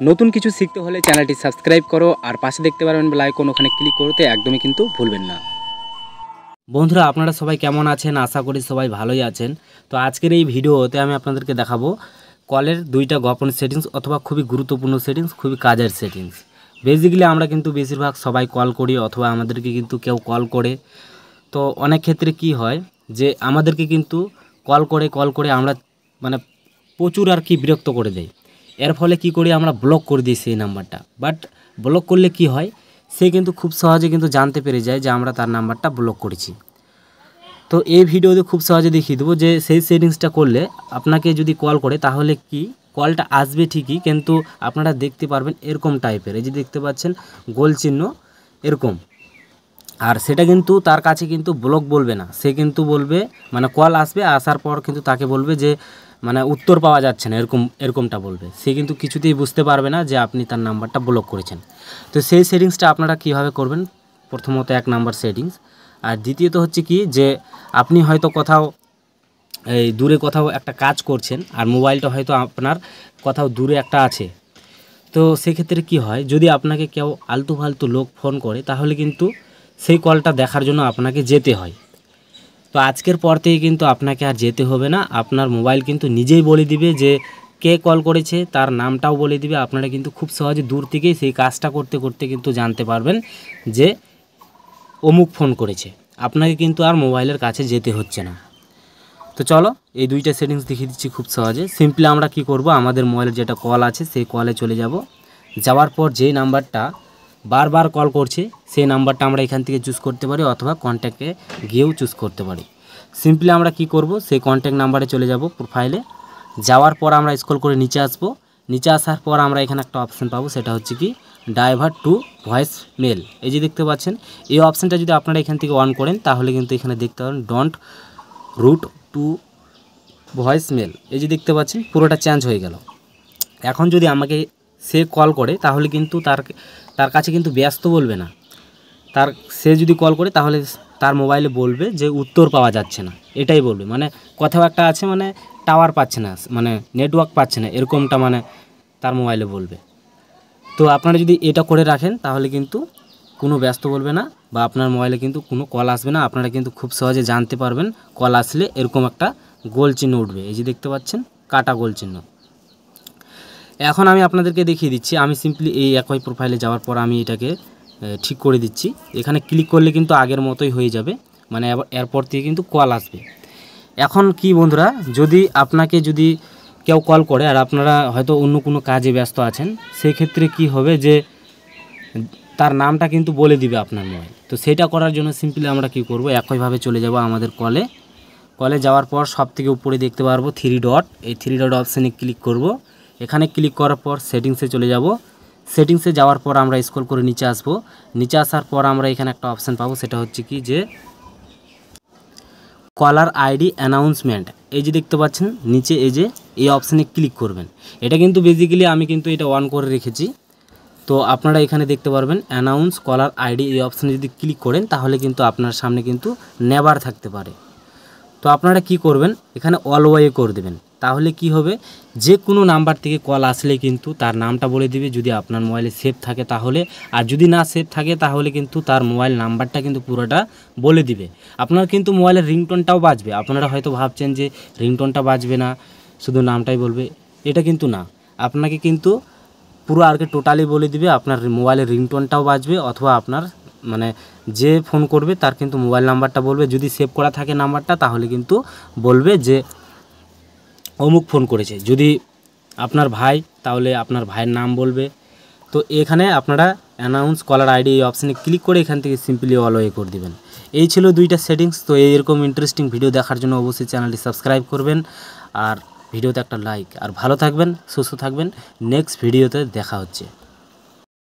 নতুন কিছু শিখতে হলে চ্যানেলটি সাবস্ক্রাইব করো আর পাশে দেখতে পারবেন বেল আইকন, ওখানে ক্লিক করতে একদমই কিন্তু ভুলবেন না। বন্ধুরা, আপনারা সবাই কেমন আছেন? আশা করি সবাই ভালোই আছেন। তো আজকের এই ভিডিওতে আমি আপনাদেরকে দেখাবো কলের দুইটা গোপন সেটিংস অথবা খুবই গুরুত্বপূর্ণ সেটিংস, খুবই কাজের সেটিংস। বেসিক্যালি আমরা কিন্তু বেশিরভাগ সবাই কল করি অথবা আমাদেরকে কিন্তু কেউ কল করে। তো অনেক ক্ষেত্রে কি হয় যে আমাদেরকে কিন্তু কল করে আমরা মানে প্রচুর আর কি বিরক্ত করে দেয়। এর ফলে কি করি, আমরা ব্লক করে দিই সেই নাম্বারটা। বাট ব্লক করলে কি হয়, সে কিন্তু খুব সহজে কিন্তু জানতে পেরে যায় যে আমরা তার নাম্বারটা ব্লক করেছি। তো এই ভিডিওতে খুব সহজে দেখিয়ে দেবো যে সেই সেটিংসটা করলে আপনাকে যদি কল করে তাহলে কি কলটা আসবে ঠিকই, কিন্তু আপনারা দেখতে পারবেন এরকম টাইপের, এই যে দেখতে পাচ্ছেন গোল চিহ্ন এরকম। আর সেটা কিন্তু তার কাছে কিন্তু ব্লক বলবে না, সে কিন্তু বলবে মানে কল আসবে, আসার পর কিন্তু তাকে বলবে যে মানে উত্তর পাওয়া যাচ্ছে না, এরকমটা বলবে। সে কিন্তু কিছুতেই বুঝতে পারবে না যে আপনি তার নাম্বারটা ব্লক করেছেন। তো সেই সেটিংসটা আপনারা কিভাবে করবেন, প্রথমত 1 নাম্বার সেটিংস। আর দ্বিতীয়ত হচ্ছে কি যে আপনি হয়তো কোথাও এই দূরে কোথাও একটা কাজ করছেন আর মোবাইলটা হয়তো আপনার কোথাও দূরে একটা আছে। তো সেক্ষেত্রে কি হয়, যদি আপনাকে কেউ আলতু ফালতু লোক ফোন করে তাহলে কিন্তু সেই কলটা দেখার জন্য আপনাকে যেতে হয়। তো আজকের পর থেকে কিন্তু আপনাকে আর যেতে হবে না, আপনার মোবাইল কিন্তু নিজেই বলে দিবে যে কে কল করেছে, তার নামটাও বলে দিবে। আপনারা কিন্তু খুব সহজে দূর থেকেই সেই কাজটা করতে করতে কিন্তু জানতে পারবেন যে অমুক ফোন করেছে। আপনাকে কিন্তু আর মোবাইলের কাছে যেতে হচ্ছে না। তো চলো এই দুইটা সেটিংস দেখিয়ে দিচ্ছি খুব সহজে। সিম্পলি আমরা কি করব, আমাদের মোবাইলের যেটা কল আছে সেই কলে চলে যাব। যাওয়ার পর যেই নাম্বারটা বারবার কল করছে সেই নাম্বারটা আমরা এখান থেকে চুজ করতে পারি অথবা কন্ট্যাক্টে গিয়েও চুজ করতে পারি। সিম্পলি আমরা কি করব, সেই কন্ট্যাক্ট নাম্বারে চলে যাব প্রোফাইলে। যাওয়ার পর আমরা স্ক্রল করে নিচে আসব। নিচে আসার পর আমরা এখানে একটা অপশান পাবো, সেটা হচ্ছে কি ডাইভার্ট টু ভয়েস মেল। এই যে দেখতে পাচ্ছেন, এই অপশানটা যদি আপনারা এখান থেকে অন করেন তাহলে কিন্তু এখানে দেখতে পাবেন don't route to voice mail. এই যে দেখতে পাচ্ছেন পুরোটা চেঞ্জ হয়ে গেল। এখন যদি আমাকে সে কল করে তাহলে কিন্তু তার কাছে কিন্তু ব্যস্ত বলবে না, সে যদি কল করে তাহলে তার মোবাইলে বলবে যে উত্তর পাওয়া যাচ্ছে না, এটাই বলবে। মানে কোথাও একটা আছে, মানে টাওয়ার পাচ্ছে না, মানে নেটওয়ার্ক পাচ্ছে না, এরকমটা মানে তার মোবাইলে বলবে। তো আপনারা যদি এটা করে রাখেন তাহলে কিন্তু কোনো ব্যস্ত বলবে না বা আপনার মোবাইলে কিন্তু কোনো কল আসবে না। আপনারা কিন্তু খুব সহজে জানতে পারবেন কল আসলে এরকম একটা গোল চিহ্ন উঠবে, এই যে দেখতে পাচ্ছেন কাটা গোল চিহ্ন। এখন আমি আপনাদেরকে দেখিয়ে দিচ্ছি। আমি সিম্পলি এই একই প্রোফাইলে যাওয়ার পর আমি এটাকে ঠিক করে দিচ্ছি। এখানে ক্লিক করলে কিন্তু আগের মতোই হয়ে যাবে, মানে এরপর থেকে কিন্তু কল আসবে। এখন কি বন্ধুরা, যদি কেউ কল করে আর আপনারা হয়তো অন্য কোনো কাজে ব্যস্ত আছেন, সেই ক্ষেত্রে কি হবে যে তার নামটা কিন্তু বলে দিবে আপনার মোবাইল। তো সেটা করার জন্য সিম্পলি আমরা কি করব, একইভাবে চলে যাব আমাদের কলে যাওয়ার পর সব থেকে উপরে দেখতে পারবো 3 ডট, এই 3 ডট অপশানে ক্লিক করব। এখানে ক্লিক করার পর সেটিংসে চলে যাব। সেটিংসে যাওয়ার পর আমরা স্ক্রল করে নিচে আসব। নিচে আসার পর আমরা এখানে একটা অপশান পাবো, সেটা হচ্ছে কি যে কলার আইডি অ্যানাউন্সমেন্ট। এই যে দেখতে পাচ্ছেন নিচে, এই অপশানে ক্লিক করবেন। এটা কিন্তু বেসিক্যালি আমি কিন্তু এটা অন করে রেখেছি। তো আপনারা এখানে দেখতে পারবেন অ্যানাউন্স কলার আইডি, এই অপশানে যদি ক্লিক করেন তাহলে কিন্তু আপনার সামনে কিন্তু নেভার থাকতে পারে। তো আপনারা কি করবেন, এখানে অল ওয়ে করে দেবেন। তাহলে কি হবে, যে কোনো নাম্বার থেকে কল আসলে কিন্তু তার নামটা বলে দিবে, যদি আপনার মোবাইলে সেভ থাকে তাহলে। আর যদি না সেভ থাকে তাহলে কিন্তু তার মোবাইল নাম্বারটা কিন্তু পুরোটা বলে দিবে। আপনার কিন্তু মোবাইলের রিংটোনটাও বাজবে। আপনারা হয়তো ভাবছেন যে রিংটোনটা বাজবে না, শুধু নামটাই বলবে, এটা কিন্তু না। আপনাকে কিন্তু পুরো আর কি টোটালি বলে দিবে। আপনার মোবাইলের রিংটোনটাও বাজবে অথবা আপনার মানে যে ফোন করবে তার কিন্তু মোবাইল নাম্বারটা বলবে। যদি সেভ করা থাকে নাম্বারটা তাহলে কিন্তু বলবে যে অমুক ফোন করেছে। যদি আপনার ভাই, তাহলে আপনার ভাইয়ের নাম বলবে। তো এখানে আপনারা অ্যানাউন্স কলার আইডি এই অপশানে ক্লিক করে এখান থেকে সিম্পলি অল ওয়ে করে দেবেন। এই ছিল দুইটা সেটিংস। তো এরকম ইন্টারেস্টিং ভিডিও দেখার জন্য অবশ্যই চ্যানেলটি সাবস্ক্রাইব করবেন আর ভিডিওতে একটা লাইক। আর ভালো থাকবেন, সুস্থ থাকবেন। নেক্সট ভিডিওতে দেখা হচ্ছে।